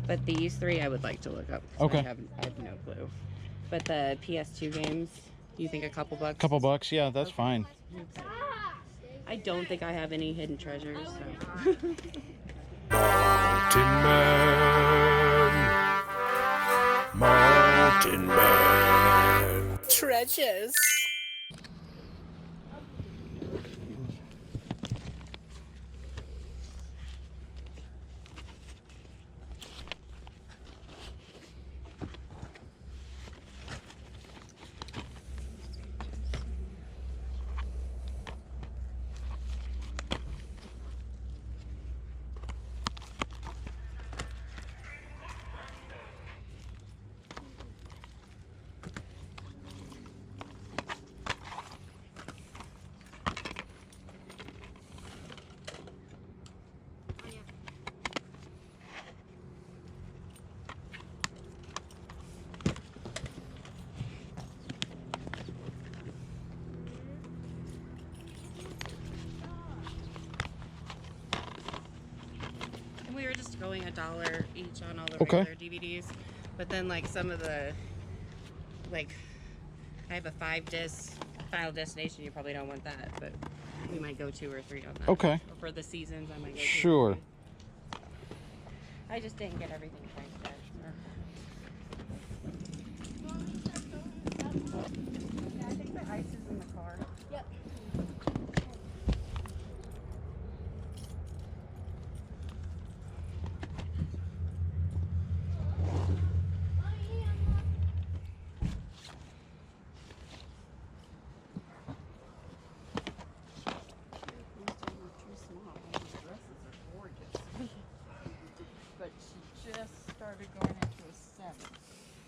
But these three I would like to look up. Okay. I have no clue. But the PS2 games, you think a couple bucks? Couple bucks, yeah, that's fine. Okay. I don't think I have any hidden treasures. So. Mountain Man. Treasures. We were just going $1 each on all the regular DVDs, but then like some of the, like, I have a 5-disc Final Destination. You probably don't want that, but we might go 2 or 3 on that. Okay. Or for the seasons, I might go 2 Sure. or 3. I just didn't get everything priced out. Yeah, I think the ice is in the car. Yep. But she just started going into a 7.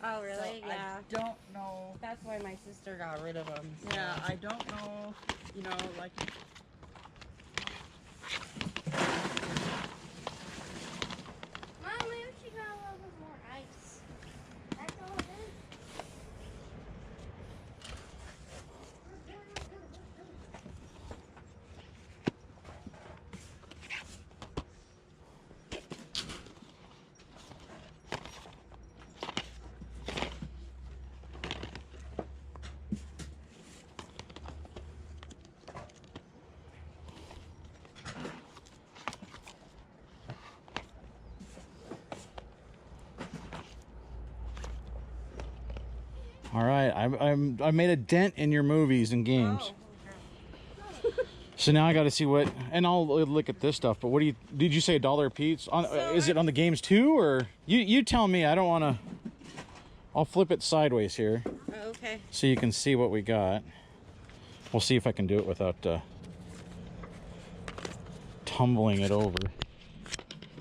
Oh, really? So Yeah. I don't know. That's why my sister got rid of them. So. Yeah, I don't know. You know, like. Mom, maybe she got a little bit more ice. That's all it is. All right, I made a dent in your movies and games. Oh. So now I got to see what, and I'll look at this stuff. But what did you say $1 a piece? Is it on the games too, or you tell me? I don't want to. I'll flip it sideways here. Oh, okay. So you can see what we got. We'll see if I can do it without tumbling it over.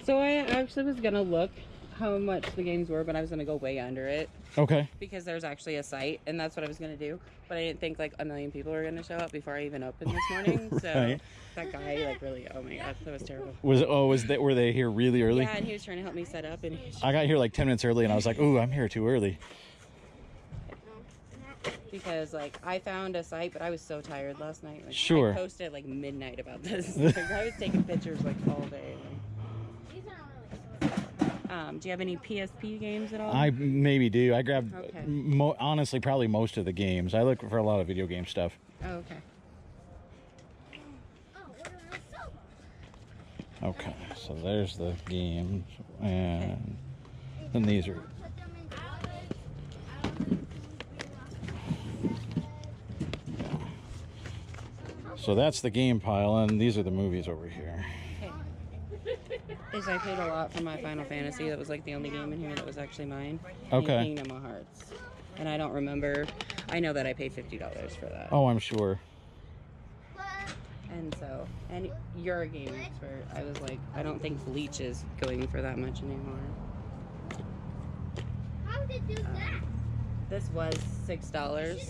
So I actually was gonna look how much the games were, but I was gonna go way under it. Okay. Because there's actually a site, and that's what I was gonna do. But I didn't think like a million people were gonna show up before I even opened this morning. So Right. that guy, like, really, oh my gosh, that was terrible. Were they here really early? Yeah, and he was trying to help me set up, and I got here like 10 minutes early, and I was like, "Ooh, I'm here too early." because like I found a site, but I was so tired last night. Like, Sure. I posted at like midnight about this. Like, I was taking pictures like all day. These aren't really good. Do you have any PSP games at all? I maybe do. I grabbed, Okay. honestly, probably most of the games. I look for a lot of video game stuff. Oh, okay. Oh, what are my soap? Okay, so there's the games, and then these are. Put them in So that's the game pile, and these are the movies over here. Is I paid a lot for my Final Fantasy. That was like the only game in here that was actually mine. Okay. And Kingdom of Hearts. And I don't remember. I know that I paid $50 for that. Oh, I'm sure. And so, and your game expert, I was like, I don't think Bleach is going for that much anymore. How did you do that? This was $6,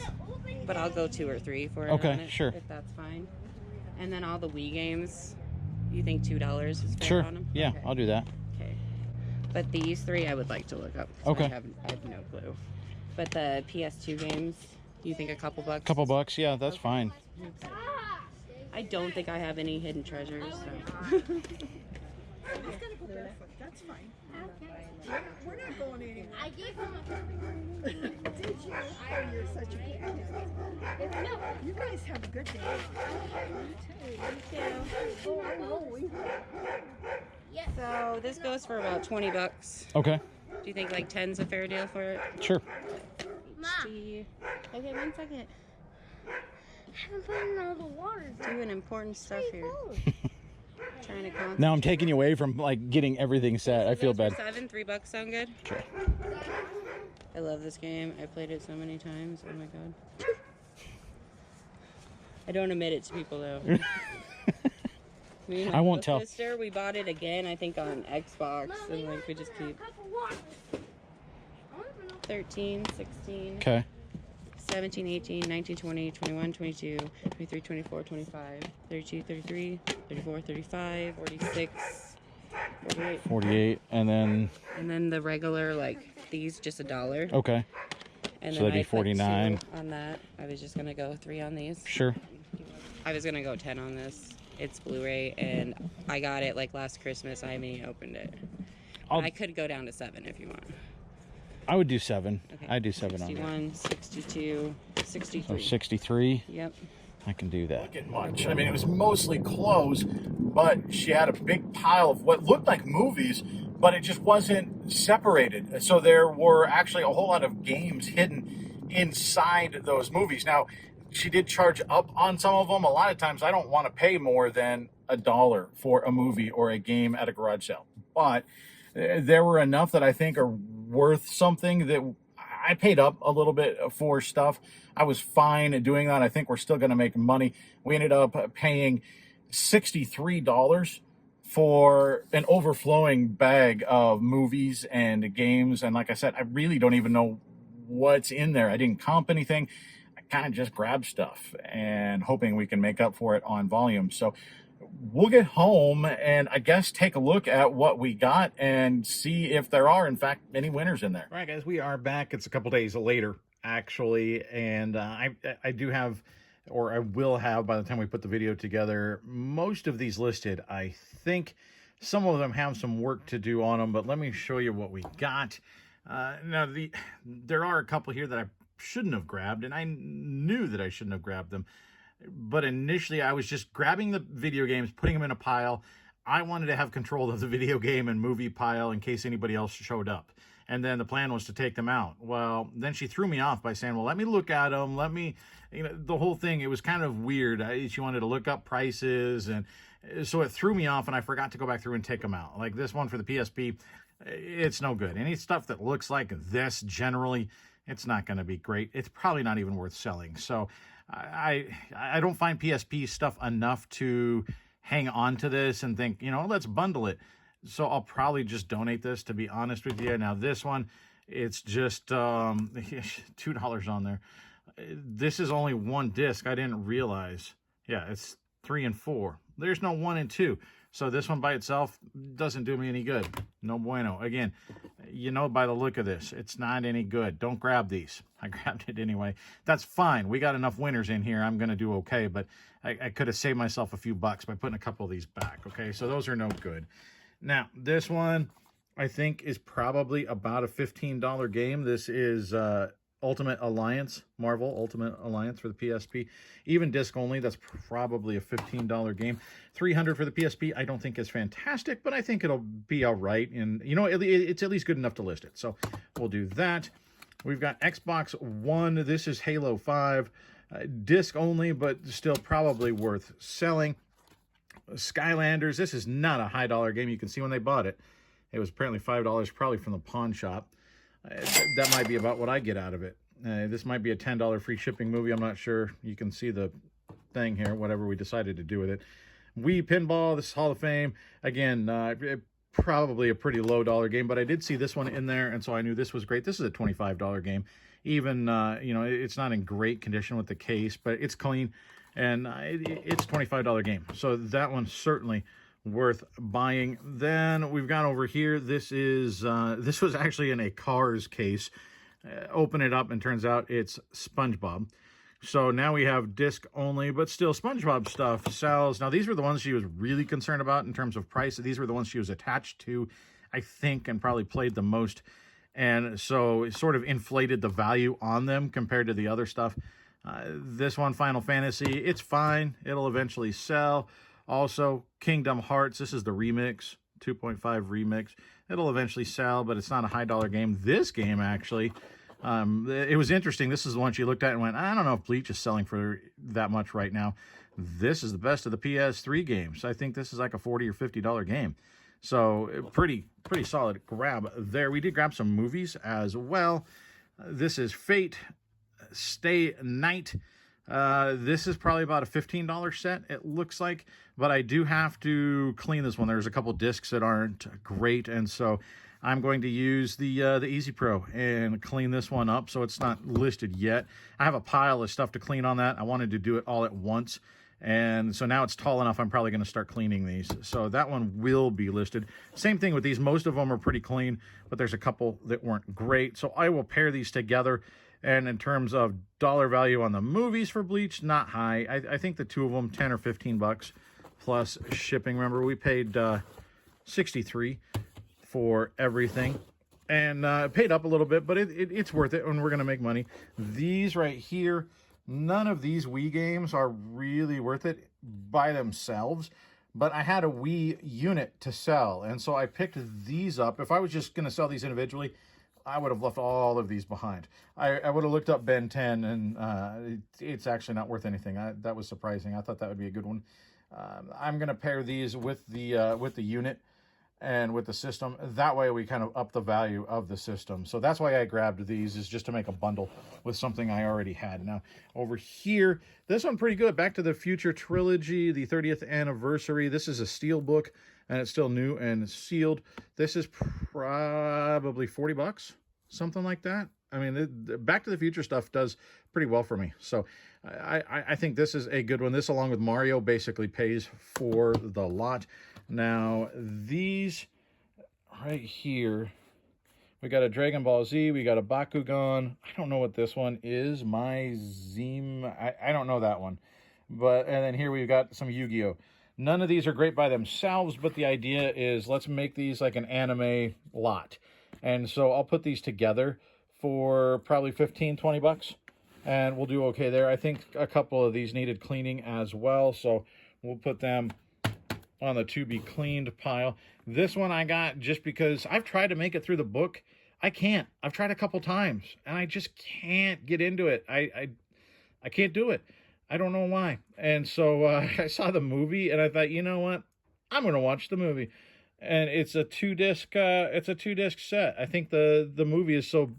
but I'll go 2 or 3 for it. Okay, on it, sure. If that's fine. And then all the Wii games, you think $2 is fair Sure. on them? Yeah, Okay. I'll do that. Okay. But these 3 I would like to look up. Okay. I have no clue. But the PS2 games, you think a couple bucks? Couple bucks, yeah, that's Okay. fine. I don't think I have any hidden treasures. So. I'm just gonna go barefoot. That's fine. I gave him a. Did you? Oh, you're such a good kid. No. You guys have a good day. Oh, I know. We will. Yeah. So this goes for about 20 bucks. Okay. Do you think like 10's a fair deal for it? Sure. Ma. Okay, 1 second. I haven't put in all the water. Doing important stuff here. Trying to concentrate. Now I'm taking you away from like getting everything set. I feel bad. 7, $3 sound good? Sure. I love this game. I played it so many times. Oh my god. I don't admit it to people though. Me and my I won't little tell. sister, we bought it again, I think on Xbox, and like we just keep 13, 16, Okay. 17, 18, 19, 20, 21, 22, 23, 24, 25, 32, 33, 34, 35, 46, 48. 48, and then the regular, like these, just $1. okay. And So then that'd be I put 49. 2 on that. I was just gonna go 3 on these. Sure. I was gonna go 10 on this. It's Blu-ray, and I got it like last Christmas. I haven't even opened it. I could go down to 7 if you want. I would do 7. Okay. I'd do 7 on 61, 62, that. 63. So 63. Yep. I can do that. Get much. I mean, it was mostly clothes, but she had a big pile of what looked like movies, but it just wasn't separated. So there were actually a whole lot of games hidden inside those movies. Now, she did charge up on some of them. A lot of times I don't want to pay more than $1 for a movie or a game at a garage sale. But there were enough that I think are worth something that I paid up a little bit for stuff. I was fine doing that. I think we're still going to make money. We ended up paying $63 for an overflowing bag of movies and games. And like I said, I really don't even know what's in there. I didn't comp anything. I kind of just grabbed stuff and hoping we can make up for it on volume. So we'll get home and I guess take a look at what we got and see if there are, in fact, any winners in there. All right, guys, we are back. It's a couple days later, actually, and I do have, or I will have by the time we put the video together, most of these listed. I think some of them have some work to do on them, but let me show you what we got. Now, there are a couple here that I shouldn't have grabbed, and I knew that I shouldn't have grabbed them. But initially, I was just grabbing the video games, putting them in a pile. I wanted to have control of the video game and movie pile in case anybody else showed up. And then the plan was to take them out. Well, then she threw me off by saying, well, let me look at them. Let me, the whole thing, it was kind of weird. She wanted to look up prices. And so it threw me off, and I forgot to go back through and take them out. Like this one for the PSP, it's no good. Any stuff that looks like this, generally, it's not going to be great. It's probably not even worth selling. So I don't find PSP stuff enough to hang on to this and think, let's bundle it. So I'll probably just donate this, to be honest with you. Now this one, it's just $2 on there. This is only 1 disc. I didn't realize. Yeah, it's 3 and 4. There's no 1 and 2. So this one by itself doesn't do me any good. No bueno. Again, by the look of this, it's not any good. Don't grab these. I grabbed it anyway. That's fine. We got enough winners in here. I'm going to do okay, but I could have saved myself a few bucks by putting a couple of these back. Okay, so those are no good. Now, this one, I think, is probably about a $15 game. This is Ultimate Alliance, Marvel Ultimate Alliance for the PSP. Even disc only, that's probably a $15 game. $300 for the PSP, I don't think is fantastic, but I think it'll be all right. And, it's at least good enough to list it. So we'll do that. We've got Xbox One. This is Halo 5. Disc only, but still probably worth selling. Skylanders. This is not a high dollar game. You can see when they bought it, it was apparently $5, probably from the pawn shop. That might be about what I get out of it. This might be a $10 free shipping movie. I'm not sure. You can see the thing here, whatever we decided to do with it. Wii Pinball, this is Hall of Fame. Again, probably a pretty low dollar game, but I did see this one in there, and so I knew this was great. This is a $25 game. Even, it's not in great condition with the case, but it's clean, and it's a $25 game. So that one's certainly worth buying. Then we've got over here, this was actually in a Cars case. Open it up and turns out it's SpongeBob. So now we have disc only, but still SpongeBob stuff sells. Now these were the ones she was really concerned about in terms of price. These were the ones she was attached to, I think, and probably played the most. And so it sort of inflated the value on them compared to the other stuff. This one, Final Fantasy, it's fine. It'll eventually sell. Also, Kingdom Hearts, this is the remix, 2.5 remix. It'll eventually sell, but it's not a high dollar game. This game, actually, it was interesting. This is the one she looked at and went, I don't know if Bleach is selling for that much right now. This is the best of the PS3 games. I think this is like a $40 or $50 game. So pretty solid grab there. We did grab some movies as well. This is Fate Stay Night. This is probably about a $15 set, it looks like, but I do have to clean this one. There's a couple discs that aren't great, and so I'm going to use the Easy Pro and clean this one up, so it's not listed yet. I have a pile of stuff to clean on that. I wanted to do it all at once, and so now it's tall enough, I'm probably going to start cleaning these. So that one will be listed. Same thing with these. Most of them are pretty clean, but there's a couple that weren't great. So I will pair these together. And in terms of dollar value on the movies for Bleach, not high. I think the two of them, 10 or 15 bucks plus shipping. Remember, we paid $63 for everything. And paid up a little bit, but it's worth it, and we're going to make money. These right here, none of these Wii games are really worth it by themselves, but I had a Wii unit to sell, and so I picked these up. If I was just going to sell these individually, I would have left all of these behind. I would have looked up Ben 10, and it's actually not worth anything. That was surprising. I thought that would be a good one. I'm going to pair these with the unit and with the system. That way we kind of up the value of the system. So that's why I grabbed these, is just to make a bundle with something I already had. Now, over here, this one pretty good. Back to the Future Trilogy, the 30th anniversary. This is a steel book, and it's still new and sealed. This is probably 40 bucks, something like that. I mean, the Back to the Future stuff does pretty well for me. So I think this is a good one. This, along with Mario, basically pays for the lot. Now, these right here, we got a Dragon Ball Z, we got a Bakugan. I don't know what this one is. My Zim, I don't know that one. And then here we've got some Yu-Gi-Oh! None of these are great by themselves, but the idea is let's make these like an anime lot. And so I'll put these together for probably 15, 20 bucks. And we'll do okay there. I think a couple of these needed cleaning as well, so we'll put them on the to be cleaned pile. This one I got just because I've tried to make it through the book. I can't. I've tried a couple times, and I just can't get into it. I can't do it. I don't know why. And so I saw the movie, and I thought, you know what? I'm going to watch the movie. And it's a two-disc set. I think the movie is so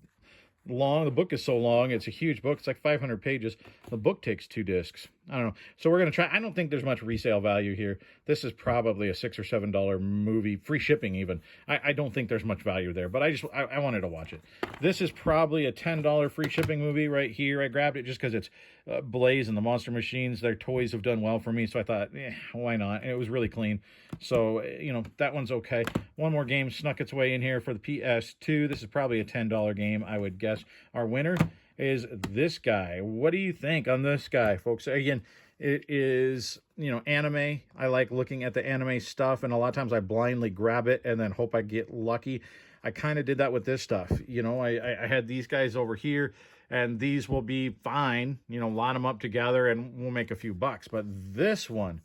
long. The book is so long. It's a huge book. It's like 500 pages. The book takes 2 discs. I don't know. So we're going to try. I don't think there's much resale value here. This is probably a $6 or $7 movie, free shipping even. I don't think there's much value there, but I wanted to watch it. This is probably a $10 free shipping movie right here. I grabbed it just because it's Blaze and the Monster Machines. Their toys have done well for me, so I thought, why not? And it was really clean. So, that one's okay. One more game snuck its way in here for the PS2. This is probably a $10 game, I would guess. Our winner is this guy. What do you think on this guy, folks? Again, it is, anime. I like looking at the anime stuff, and a lot of times I blindly grab it and then hope I get lucky. I kind of did that with this stuff. I had these guys over here, and these will be fine. Line them up together, and we'll make a few bucks. But this one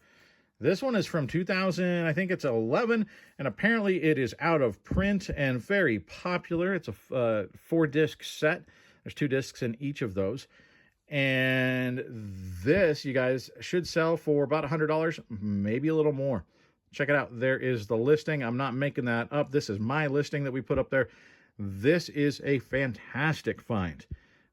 is from 2000, I think it's 11, and apparently it is out of print and very popular. It's a 4-disc set. There's 2 discs in each of those. And this, you guys, should sell for about $100, maybe a little more. Check it out. There is the listing. I'm not making that up. This is my listing that we put up there. This is a fantastic find.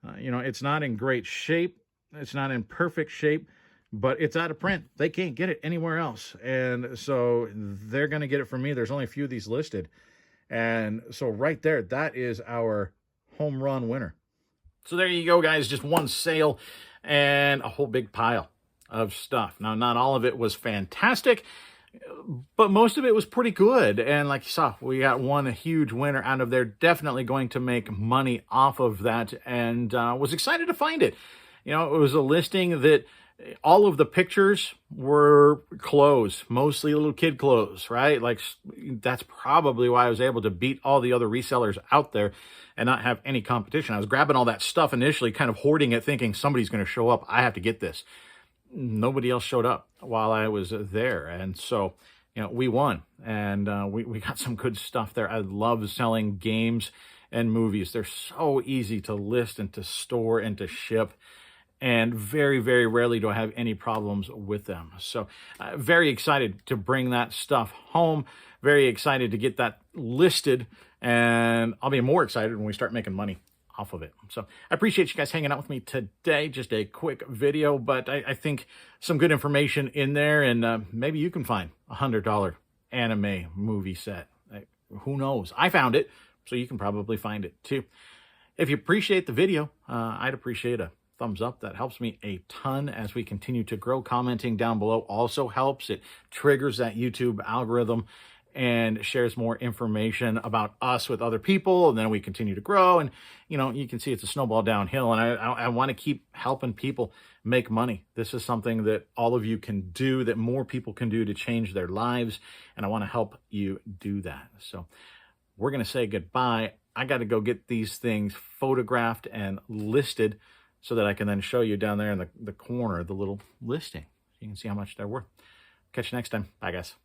It's not in great shape. It's not in perfect shape, but it's out of print. They can't get it anywhere else. And so they're going to get it from me. There's only a few of these listed. And so right there, that is our home run winner. So there you go, guys. Just one sale and a whole big pile of stuff. Now, not all of it was fantastic, but most of it was pretty good. And like you saw, we got one huge winner out of there. Definitely going to make money off of that, and was excited to find it. It was a listing that All of the pictures were clothes, mostly little kid clothes, right? Like, that's probably why I was able to beat all the other resellers out there and not have any competition. I was grabbing all that stuff initially, kind of hoarding it, thinking somebody's going to show up. I have to get this. Nobody else showed up while I was there. And so, we won, and we got some good stuff there. I love selling games and movies. They're so easy to list and to store and to ship. And very, very rarely do I have any problems with them. So very excited to bring that stuff home. Very excited to get that listed. And I'll be more excited when we start making money off of it. So I appreciate you guys hanging out with me today. Just a quick video, but I think some good information in there. And maybe you can find a $100 anime movie set. Who knows? I found it, so you can probably find it too. If you appreciate the video, I'd appreciate a thumbs up. That helps me a ton as we continue to grow. Commenting down below also helps. It triggers that YouTube algorithm and shares more information about us with other people, and then we continue to grow. And you can see it's a snowball downhill, and I want to keep helping people make money. This is something that all of you can do, that more people can do to change their lives, and I want to help you do that. So we're going to say goodbye. I got to go get these things photographed and listed so that I can then show you down there in the corner the little listing. You can see how much they're worth. Catch you next time. Bye, guys.